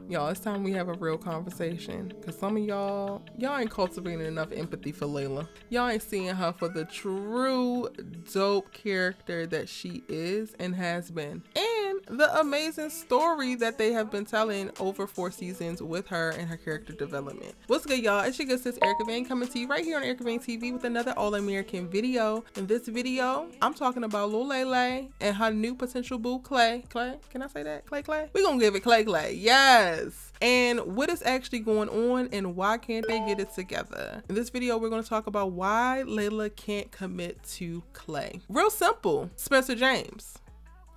Y'all, it's time we have a real conversation, because some of y'all ain't cultivating enough empathy for Layla. Y'all ain't seeing her for the true dope character that she is and has been, and the amazing story that they have been telling over 4 seasons with her and her character development. What's good, y'all? It's your good sis Erica Vane coming to you right here on Erica Vane TV with another All-American video. In this video, I'm talking about Lil Lele and her new potential boo, Clay. Clay? Can I say that? Clay? We're gonna give it Clay. Yes. And what is actually going on and why can't they get it together? In this video, we're going to talk about why Layla can't commit to Clay. Real simple. Spencer James.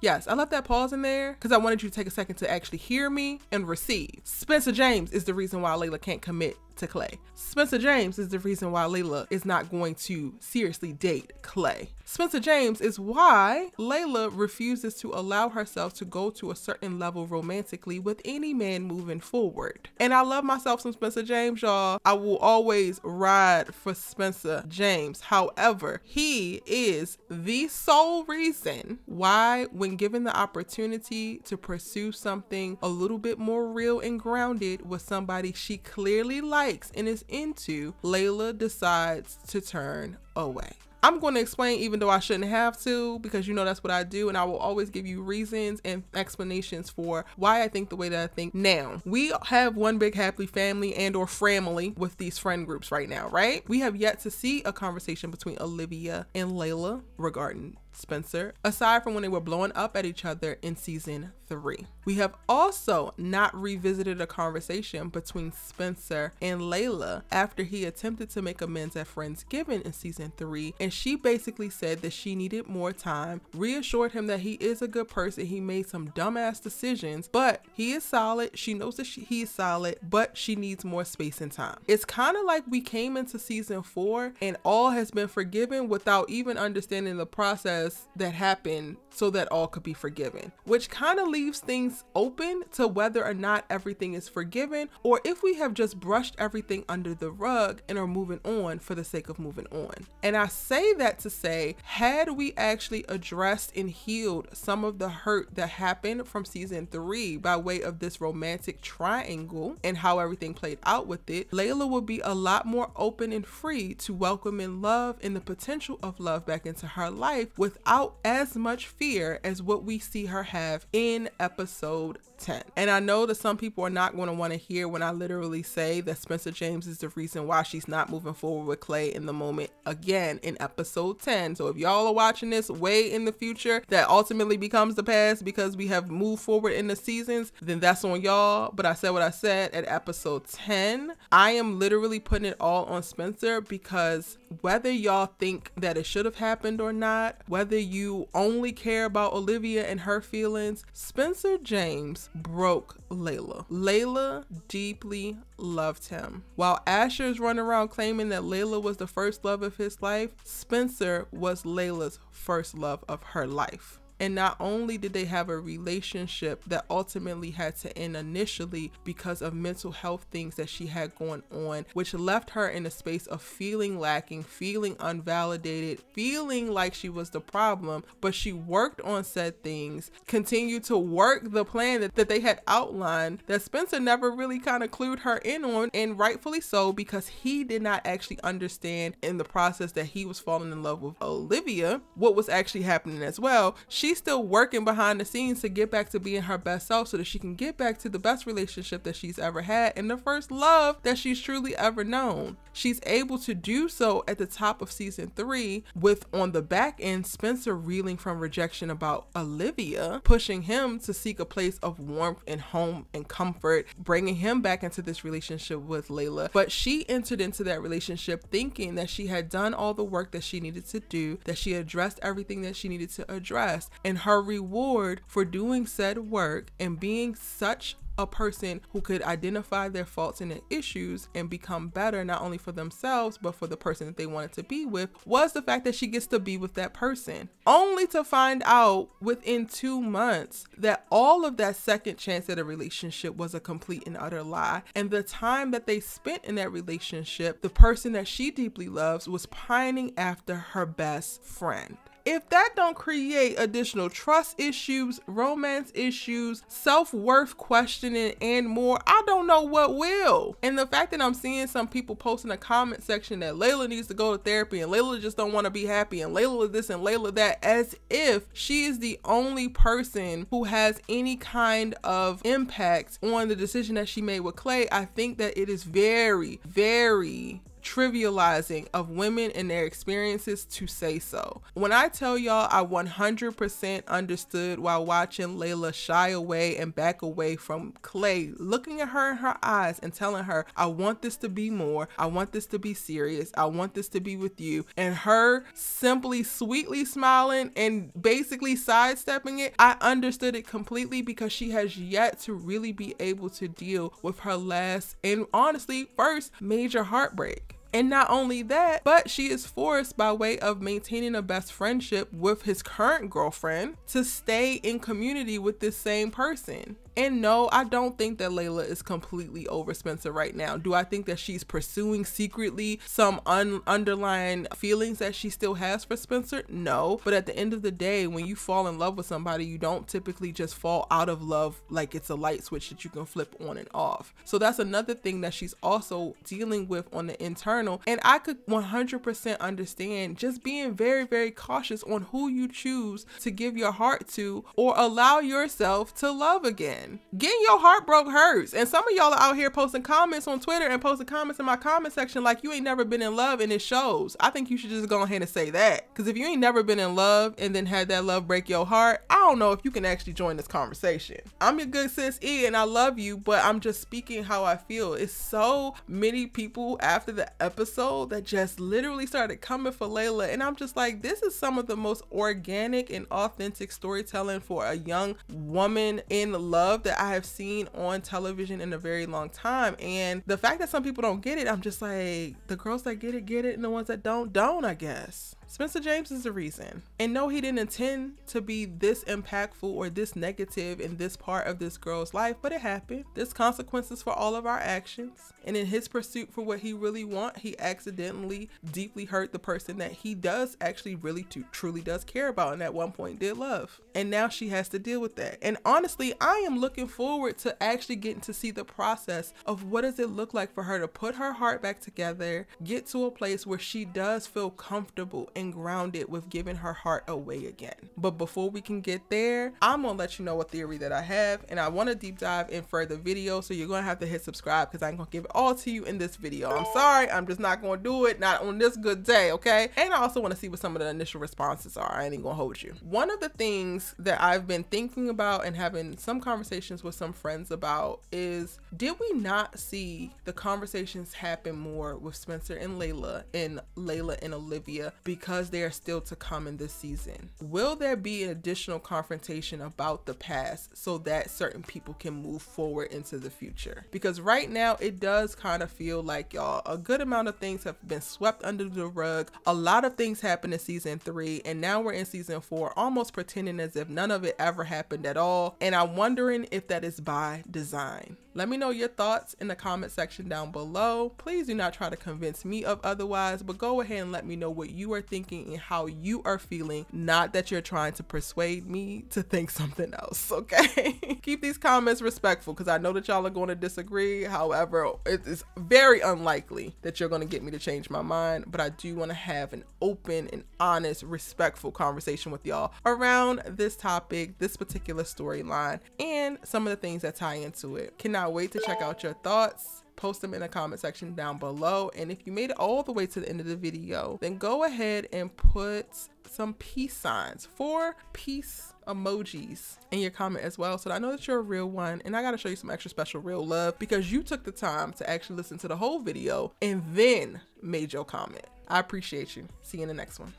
Yes, I left that pause in there because I wanted you to take a second to actually hear me and receive. Spencer James is the reason why Layla can't commit to Clay. Spencer James is the reason why Layla is not going to seriously date Clay. Spencer James is why Layla refuses to allow herself to go to a certain level romantically with any man moving forward. And I love myself some Spencer James, y'all. I will always ride for Spencer James. However, he is the sole reason why, when given the opportunity to pursue something a little bit more real and grounded with somebody she clearly likes and is into, Layla decides to turn away. I'm going to explain even though I shouldn't have to, because you know that's what I do, and I will always give you reasons and explanations for why I think the way that I think. Now, we have one big happy family and or family with these friend groups right now, right? We have yet to see a conversation between Olivia and Layla regarding Spencer, aside from when they were blowing up at each other in season 3. We have also not revisited a conversation between Spencer and Layla after he attempted to make amends at Friendsgiving in season 3, and she basically said that she needed more time, reassured him that he is a good person, he made some dumbass decisions, but he is solid. She knows that he is solid, but she needs more space and time. It's kind of like we came into season 4 and all has been forgiven without even understanding the process that happened so that all could be forgiven, which kind of leaves things open to whether or not everything is forgiven, or if we have just brushed everything under the rug and are moving on for the sake of moving on. And I say that to say, had we actually addressed and healed some of the hurt that happened from season 3 by way of this romantic triangle and how everything played out with it, Layla would be a lot more open and free to welcoming love and the potential of love back into her life without as much fear as what we see her have in episode 10. And I know that some people are not going to want to hear when I literally say that Spencer James is the reason why she's not moving forward with Clay in the moment again in episode 10. So if y'all are watching this way in the future that ultimately becomes the past because we have moved forward in the seasons, then that's on y'all. But I said what I said at episode 10. I am literally putting it all on Spencer, because whether y'all think that it should have happened or not, whether you only care about Olivia and her feelings, Spencer James broke Layla. Layla deeply loved him. While Asher's running around claiming that Layla was the first love of his life, Spencer was Layla's first love of her life. And not only did they have a relationship that ultimately had to end initially because of mental health things that she had going on, which left her in a space of feeling lacking, feeling unvalidated, feeling like she was the problem, but she worked on said things, continued to work the plan that they had outlined that Spencer never really kind of clued her in on, and rightfully so, because he did not actually understand in the process that he was falling in love with Olivia what was actually happening as well. She's still working behind the scenes to get back to being her best self so that she can get back to the best relationship that she's ever had and the first love that she's truly ever known. She's able to do so at the top of season 3 with, on the back end, Spencer reeling from rejection about Olivia, pushing him to seek a place of warmth and home and comfort, bringing him back into this relationship with Layla. But she entered into that relationship thinking that she had done all the work that she needed to do, that she addressed everything that she needed to address. And her reward for doing said work and being such a person who could identify their faults and their issues and become better, not only for themselves, but for the person that they wanted to be with, was the fact that she gets to be with that person. Only to find out within 2 months that all of that second chance at a relationship was a complete and utter lie. And the time that they spent in that relationship, the person that she deeply loves was pining after her best friend. If that don't create additional trust issues, romance issues, self-worth questioning, and more, I don't know what will. And the fact that I'm seeing some people post in the comment section that Layla needs to go to therapy and Layla just don't want to be happy and Layla this and Layla that, as if she is the only person who has any kind of impact on the decision that she made with Clay, I think that it is very, very trivializing of women and their experiences to say so. When I tell y'all I 100% understood while watching Layla shy away and back away from Clay, looking at her in her eyes and telling her, I want this to be more, I want this to be serious, I want this to be with you, and her simply sweetly smiling and basically sidestepping it, I understood it completely, because she has yet to really be able to deal with her last and honestly first major heartbreak. And not only that, but she is forced, by way of maintaining a best friendship with his current girlfriend, to stay in community with this same person. And no, I don't think that Layla is completely over Spencer right now. Do I think that she's pursuing secretly some underlying feelings that she still has for Spencer? No. But at the end of the day, when you fall in love with somebody, you don't typically just fall out of love like it's a light switch that you can flip on and off. So that's another thing that she's also dealing with on the internal. And I could 100% understand just being very, very cautious on who you choose to give your heart to or allow yourself to love again. Getting your heart broke hurts. And some of y'all are out here posting comments on Twitter and posting comments in my comment section like you ain't never been in love, and it shows. I think you should just go ahead and say that, because if you ain't never been in love and then had that love break your heart, I don't know if you can actually join this conversation. I'm your good sis E and I love you, but I'm just speaking how I feel. It's so many people after the episode that just literally started coming for Layla, and I'm just like, this is some of the most organic and authentic storytelling for a young woman in love that I have seen on television in a very long time. And the fact that some people don't get it, I'm just like, the girls that get it, and the ones that don't, I guess. Spencer James is the reason. And no, he didn't intend to be this impactful or this negative in this part of this girl's life, but it happened. There's consequences for all of our actions. And in his pursuit for what he really wants, he accidentally deeply hurt the person that he does actually really truly does care about and at one point did love. And now she has to deal with that. And honestly, I am looking forward to actually getting to see the process of what does it look like for her to put her heart back together, get to a place where she does feel comfortable and grounded with giving her heart away again. But before we can get there, I'm gonna let you know a theory that I have, and I want to deep dive in further videos, so you're gonna have to hit subscribe because I ain't gonna give it all to you in this video. I'm sorry, I'm just not gonna do it, not on this good day, okay? And I also want to see what some of the initial responses are. I ain't even gonna hold you. One of the things that I've been thinking about and having some conversations with some friends about is, did we not see the conversations happen more with Spencer and Layla and Olivia because they are still to come in this season? Will there be an additional confrontation about the past so that certain people can move forward into the future? Because right now it does kind of feel like, y'all, a good amount of things have been swept under the rug. A lot of things happened in season 3, and now we're in season 4 almost pretending as if none of it ever happened at all. And I'm wondering if that is by design. Let me know your thoughts in the comment section down below. Please do not try to convince me of otherwise, but go ahead and let me know what you are thinking and how you are feeling, not that you're trying to persuade me to think something else, okay? Keep these comments respectful, because I know that y'all are going to disagree. However, it is very unlikely that you're going to get me to change my mind, but I do want to have an open and honest, respectful conversation with y'all around this topic, this particular storyline, and some of the things that tie into it. Cannot wait to check out your thoughts. Post them in the comment section down below. And if you made it all the way to the end of the video, then go ahead and put some peace signs, 4 peace emojis in your comment as well, so that I know that you're a real one. And I gotta show you some extra special real love because you took the time to actually listen to the whole video and then made your comment. I appreciate you. See you in the next one.